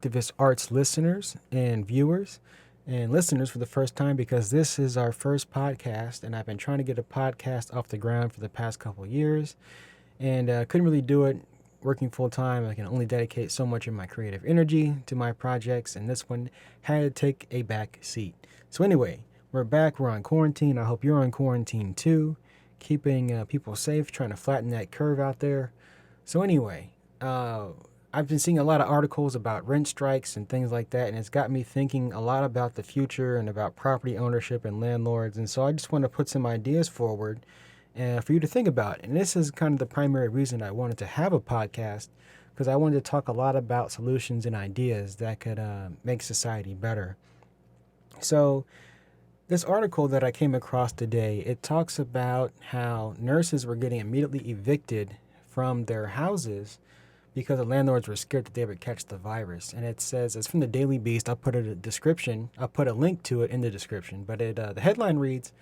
Activist Arts listeners and viewers and listeners for the first time because this is our first podcast, and I've been trying to get a podcast off the ground for the past couple of years, and couldn't really do it working full time. I can only dedicate so much of my creative energy to my projects, and this one had to take a back seat. So anyway, we're back. We're on quarantine. I hope you're on quarantine too, keeping people safe, trying to flatten that curve out there. So anyway, I've been seeing a lot of articles about rent strikes and things like that, and it's got me thinking a lot about the future and about property ownership and landlords. And so I just want to put some ideas forward for you to think about. And this is kind of the primary reason I wanted to have a podcast, because I wanted to talk a lot about solutions and ideas that could make society better. So this article that I came across today, it talks about how nurses were getting immediately evicted from their houses because the landlords were scared that they would catch the virus. And it says, it's from the Daily Beast. I'll put a link to it in the description. But the headline reads,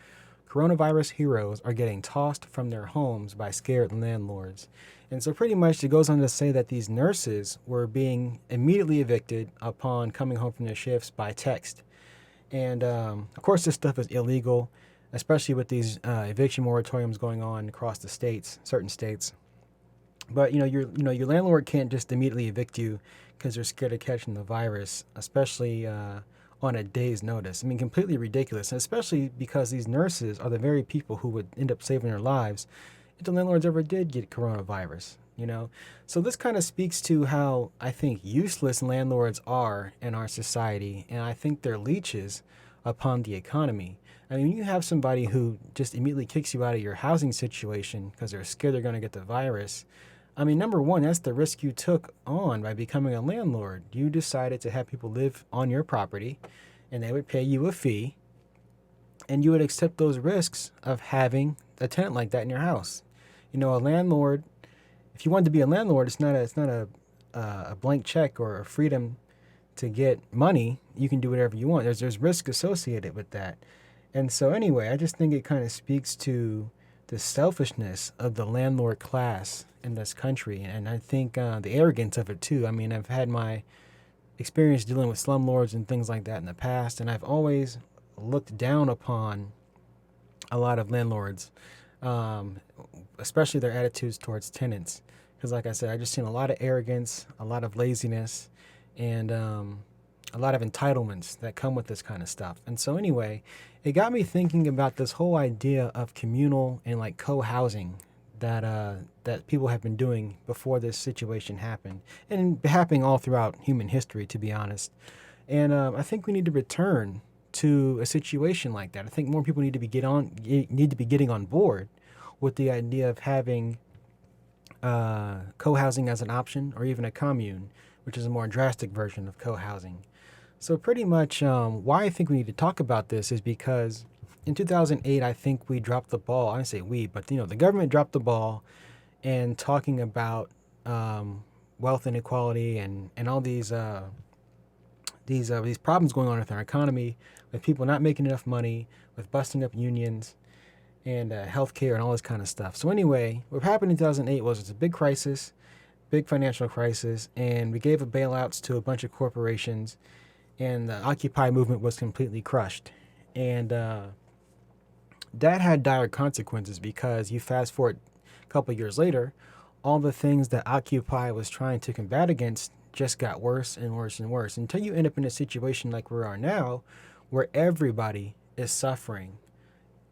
"Coronavirus heroes are getting tossed from their homes by scared landlords." And so pretty much it goes on to say that these nurses were being immediately evicted upon coming home from their shifts by text. And of course, this stuff is illegal, especially with these eviction moratoriums going on across the states, certain states. But your landlord can't just immediately evict you because they're scared of catching the virus, especially on a day's notice. I mean, completely ridiculous, and especially because these nurses are the very people who would end up saving their lives if the landlords ever did get coronavirus. So this kind of speaks to how I think useless landlords are in our society, and I think they're leeches upon the economy. I mean, you have somebody who just immediately kicks you out of your housing situation because they're scared they're going to get the virus. I mean, number one, that's the risk you took on by becoming a landlord. You decided to have people live on your property, and they would pay you a fee, and you would accept those risks of having a tenant like that in your house. A landlord, if you want to be a landlord, it's not a blank check or a freedom to get money. You can do whatever you want. There's risk associated with that. And so anyway, I just think it kind of speaks to the selfishness of the landlord class in this country. And I think the arrogance of it too. I mean, I've had my experience dealing with slumlords and things like that in the past, and I've always looked down upon a lot of landlords, especially their attitudes towards tenants. Because like I said, I just seen a lot of arrogance, a lot of laziness, and a lot of entitlements that come with this kind of stuff. And so anyway, it got me thinking about this whole idea of communal and like co-housing that people have been doing before this situation happened, and happening all throughout human history, to be honest. And I think we need to return to a situation like that. I think more people need to be getting on board with the idea of having co-housing as an option, or even a commune, which is a more drastic version of co-housing. So pretty much why I think we need to talk about this is because in 2008, I think we dropped the ball. I don't say we, but the government dropped the ball in talking about wealth inequality and all these problems going on with our economy, with people not making enough money, with busting up unions, and healthcare and all this kind of stuff. So anyway, what happened in 2008 was it's a big crisis, big financial crisis, and we gave bailouts to a bunch of corporations, and the Occupy movement was completely crushed. And that had dire consequences, because you fast forward a couple of years later, all the things that Occupy was trying to combat against just got worse and worse and worse, until you end up in a situation like we are now, where everybody is suffering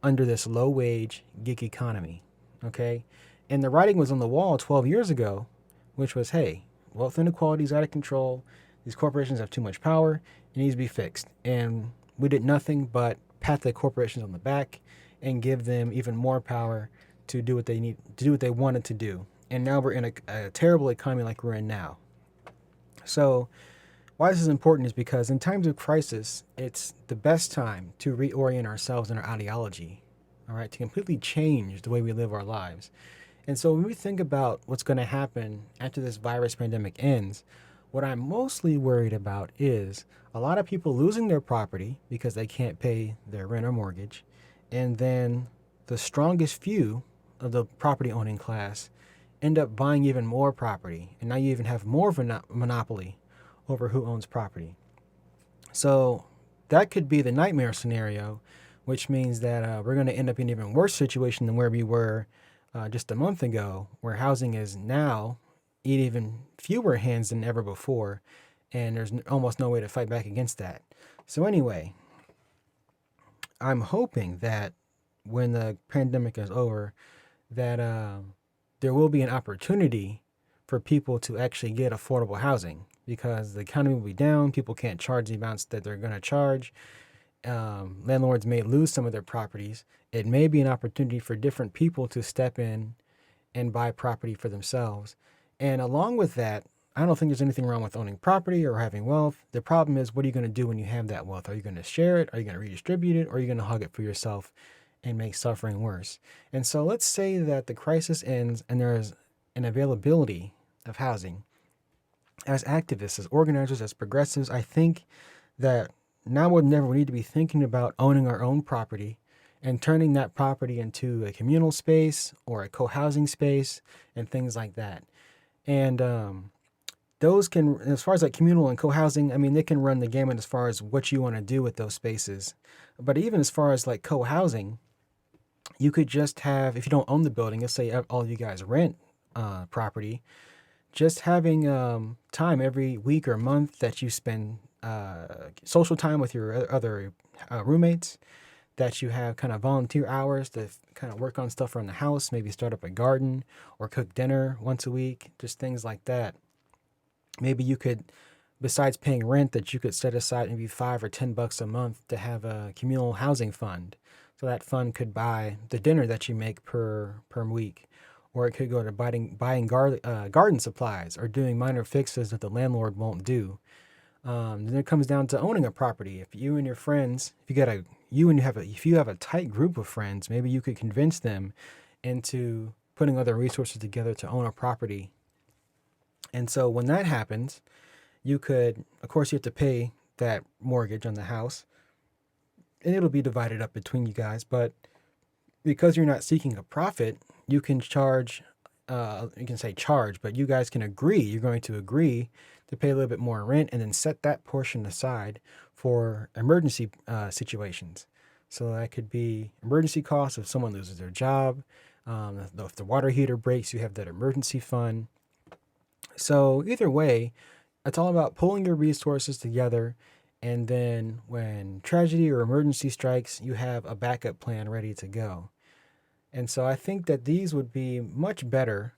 under this low-wage gig economy, okay? And the writing was on the wall 12 years ago, which was, hey, wealth inequality is out of control. These corporations have too much power. It needs to be fixed. And we did nothing but pat the corporations on the back and give them even more power to do what they need to do, what they wanted to do. And now we're in a terrible economy like we're in now. So why this is important is because in times of crisis, it's the best time to reorient ourselves and our ideology, all right, to completely change the way we live our lives. And so when we think about what's going to happen after this virus pandemic ends, what I'm mostly worried about is a lot of people losing their property because they can't pay their rent or mortgage, and then the strongest few of the property owning class end up buying even more property, and now you even have more of a monopoly over who owns property. So that could be the nightmare scenario, which means that we're going to end up in an even worse situation than where we were just a month ago, where housing is now in even fewer hands than ever before, and there's almost no way to fight back against that. So anyway, I'm hoping that when the pandemic is over, that there will be an opportunity for people to actually get affordable housing, because the economy will be down. People can't charge the amounts that they're going to charge. Landlords may lose some of their properties. It may be an opportunity for different people to step in and buy property for themselves. And along with that, I don't think there's anything wrong with owning property or having wealth. The problem is, what are you going to do when you have that wealth? Are you going to share it? Are you going to redistribute it? Or are you going to hug it for yourself and make suffering worse? And so let's say that the crisis ends and there's an availability of housing. As activists, as organizers, as progressives, I think that now more than ever we need to be thinking about owning our own property and turning that property into a communal space or a co-housing space and things like that. And those can, as far as like communal and co-housing, I mean, they can run the gamut as far as what you want to do with those spaces. But even as far as like co-housing, you could just have, if you don't own the building, let's say all of you guys rent property, just having time every week or month that you spend social time with your other roommates, that you have kind of volunteer hours to kind of work on stuff around the house, maybe start up a garden or cook dinner once a week, just things like that. Maybe you could, besides paying rent, that you could set aside maybe $5 or $10 a month to have a communal housing fund. So that fund could buy the dinner that you make per week, or it could go to buying garden supplies or doing minor fixes that the landlord won't do. Then it comes down to owning a property. If you and your friends, if you have a tight group of friends, maybe you could convince them into putting other resources together to own a property. And so when that happens, you could, of course, you have to pay that mortgage on the house, and it'll be divided up between you guys. But because you're not seeking a profit, you can charge. You can say charge, but you guys can agree. You're going to agree to pay a little bit more rent, and then set that portion aside for emergency situations. So that could be emergency costs if someone loses their job. If the water heater breaks, you have that emergency fund. So either way, it's all about pulling your resources together, and then when tragedy or emergency strikes, you have a backup plan ready to go. And so I think that these would be much better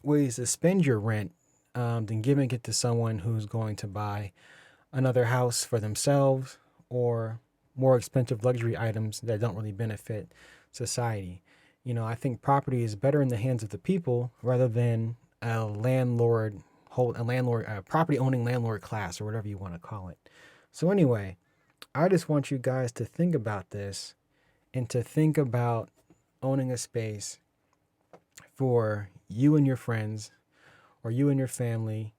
ways to spend your rent than giving it to someone who's going to buy another house for themselves or more expensive luxury items that don't really benefit society. I think property is better in the hands of the people rather than a property owning landlord class, or whatever you want to call it. So anyway, I just want you guys to think about this and to think about owning a space for you and your friends, or you and your family,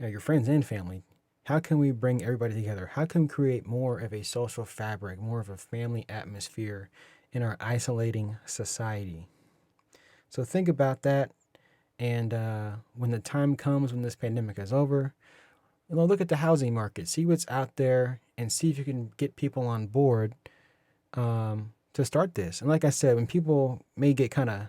your friends and family. How can we bring everybody together? How can we create more of a social fabric, more of a family atmosphere in our isolating society? So think about that. And when the time comes, when this pandemic is over, look at the housing market, see what's out there, and see if you can get people on board to start this. And like I said, when people may get kind of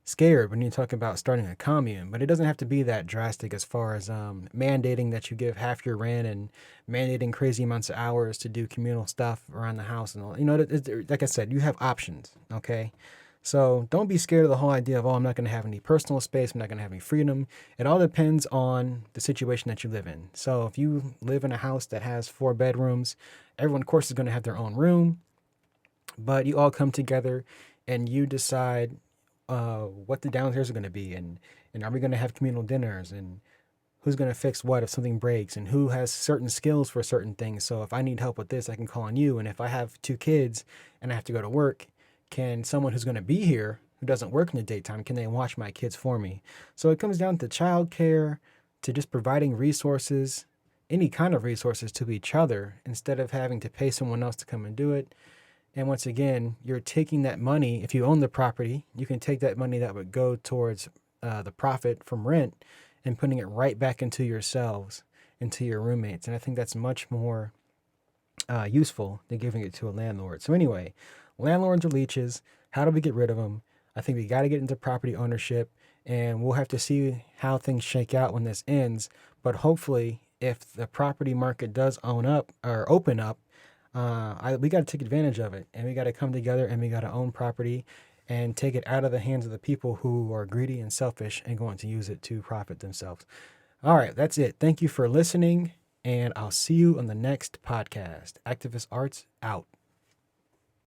scared when you talk about starting a commune, but it doesn't have to be that drastic as far as mandating that you give half your rent and mandating crazy amounts of hours to do communal stuff around the house and all. Like I said, you have options, okay? So don't be scared of the whole idea of, I'm not going to have any personal space, I'm not going to have any freedom. It all depends on the situation that you live in. So if you live in a house that has 4 bedrooms, everyone, of course, is going to have their own room, but you all come together and you decide what the downstairs are going to be, and are we going to have communal dinners, and who's going to fix what if something breaks, and who has certain skills for certain things. So if I need help with this, I can call on you. And if I have 2 kids and I have to go to work, can someone who's going to be here, who doesn't work in the daytime, can they watch my kids for me? So it comes down to childcare, to just providing resources, any kind of resources to each other, instead of having to pay someone else to come and do it. And once again, you're taking that money. If you own the property, you can take that money that would go towards the profit from rent and putting it right back into yourselves, into your roommates. And I think that's much more useful than giving it to a landlord. So anyway, landlords are leeches. How do we get rid of them? I think we got to get into property ownership, and we'll have to see how things shake out when this ends. But hopefully, if the property market does own up or open up, we got to take advantage of it, and we got to come together and we got to own property and take it out of the hands of the people who are greedy and selfish and going to use it to profit themselves. All right, that's it. Thank you for listening, and I'll see you on the next podcast. Activist Arts out.